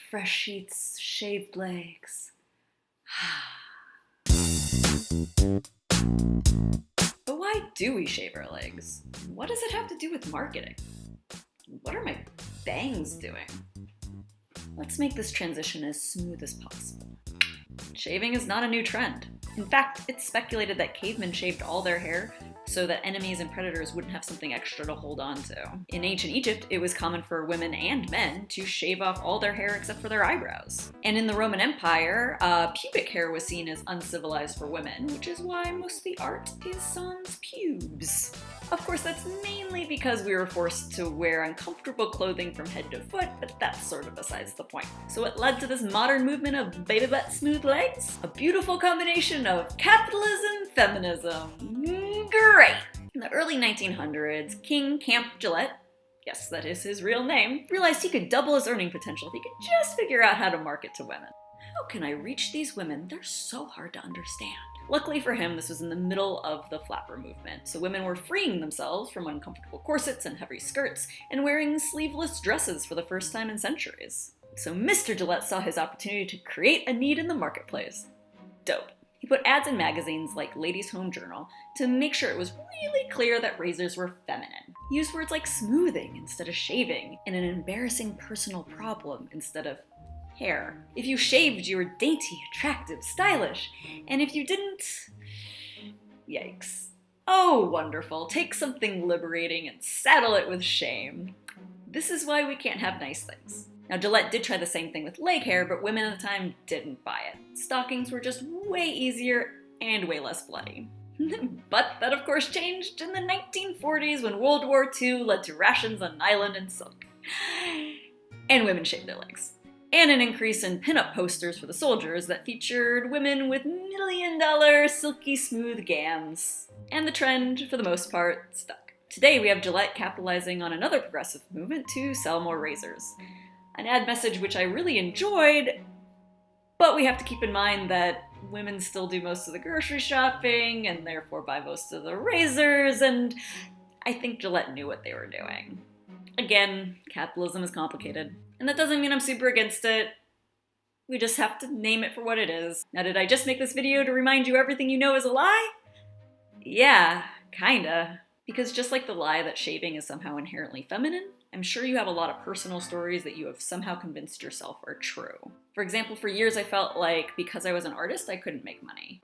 Fresh sheets, shaved legs. But why do we shave our legs? What does it have to do with marketing? What are my bangs doing? Let's make this transition as smooth as possible. Shaving is not a new trend. In fact, it's speculated that cavemen shaved all their hair so that enemies and predators wouldn't have something extra to hold on to. In ancient Egypt, it was common for women and men to shave off all their hair except for their eyebrows. And in the Roman Empire, pubic hair was seen as uncivilized for women, which is why most of the art is sans pubes. Of course, that's mainly because we were forced to wear uncomfortable clothing from head to foot, but that's sort of besides the point. So what led to this modern movement of baby butt smooth legs? A beautiful combination of capitalism, feminism. Great! In the early 1900s, King Camp Gillette, yes, that is his real name, realized he could double his earning potential if he could just figure out how to market to women. How can I reach these women? They're so hard to understand. Luckily for him, this was in the middle of the flapper movement, so women were freeing themselves from uncomfortable corsets and heavy skirts and wearing sleeveless dresses for the first time in centuries. So Mr. Gillette saw his opportunity to create a need in the marketplace. Dope. He put ads in magazines like Ladies' Home Journal to make sure it was really clear that razors were feminine. He used words like smoothing instead of shaving, and an embarrassing personal problem instead of hair. If you shaved, you were dainty, attractive, stylish, and if you didn't, yikes. Oh, wonderful. Take something liberating and saddle it with shame. This is why we can't have nice things. Now, Gillette did try the same thing with leg hair, but women at the time didn't buy it. Stockings were just way easier and way less bloody. But that of course changed in the 1940s when World War II led to rations on nylon and silk. And women shaved their legs. And an increase in pinup posters for the soldiers that featured women with million-dollar silky smooth gams. And the trend, for the most part, stuck. Today we have Gillette capitalizing on another progressive movement to sell more razors. An ad message which I really enjoyed, but we have to keep in mind that women still do most of the grocery shopping and therefore buy most of the razors, and I think Gillette knew what they were doing. Again, capitalism is complicated, and that doesn't mean I'm super against it. We just have to name it for what it is. Now, did I just make this video to remind you everything you know is a lie? Yeah, kinda. Because just like the lie that shaving is somehow inherently feminine, I'm sure you have a lot of personal stories that you have somehow convinced yourself are true. For example, for years I felt like because I was an artist, I couldn't make money.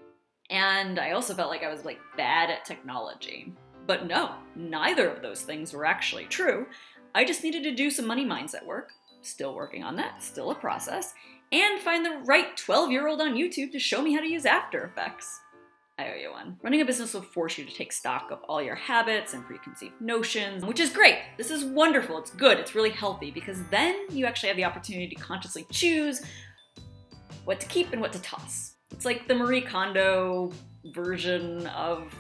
And I also felt like I was bad at technology. But no, neither of those things were actually true. I just needed to do some money mindset work, still working on that, still a process, and find the right 12-year-old on YouTube to show me how to use After Effects. I owe you one. Running a business will force you to take stock of all your habits and preconceived notions, which is great. This is wonderful, it's good, it's really healthy, because then you actually have the opportunity to consciously choose what to keep and what to toss. It's like the Marie Kondo version of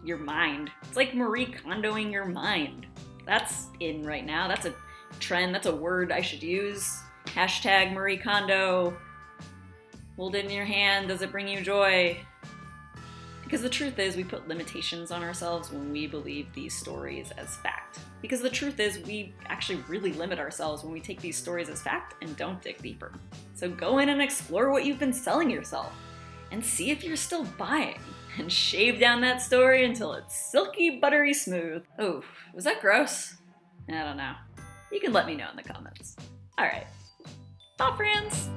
your mind. It's like Marie Kondoing your mind. That's in right now, that's a trend, that's a word I should use. Hashtag Marie Kondo. Hold it in your hand, does it bring you joy? Because the truth is, we put limitations on ourselves when we believe these stories as fact. Because the truth is, we actually really limit ourselves when we take these stories as fact and don't dig deeper. So go in and explore what you've been selling yourself, and see if you're still buying, and shave down that story until it's silky, buttery smooth. Oh, was that gross? I don't know. You can let me know in the comments. Alright, bye friends!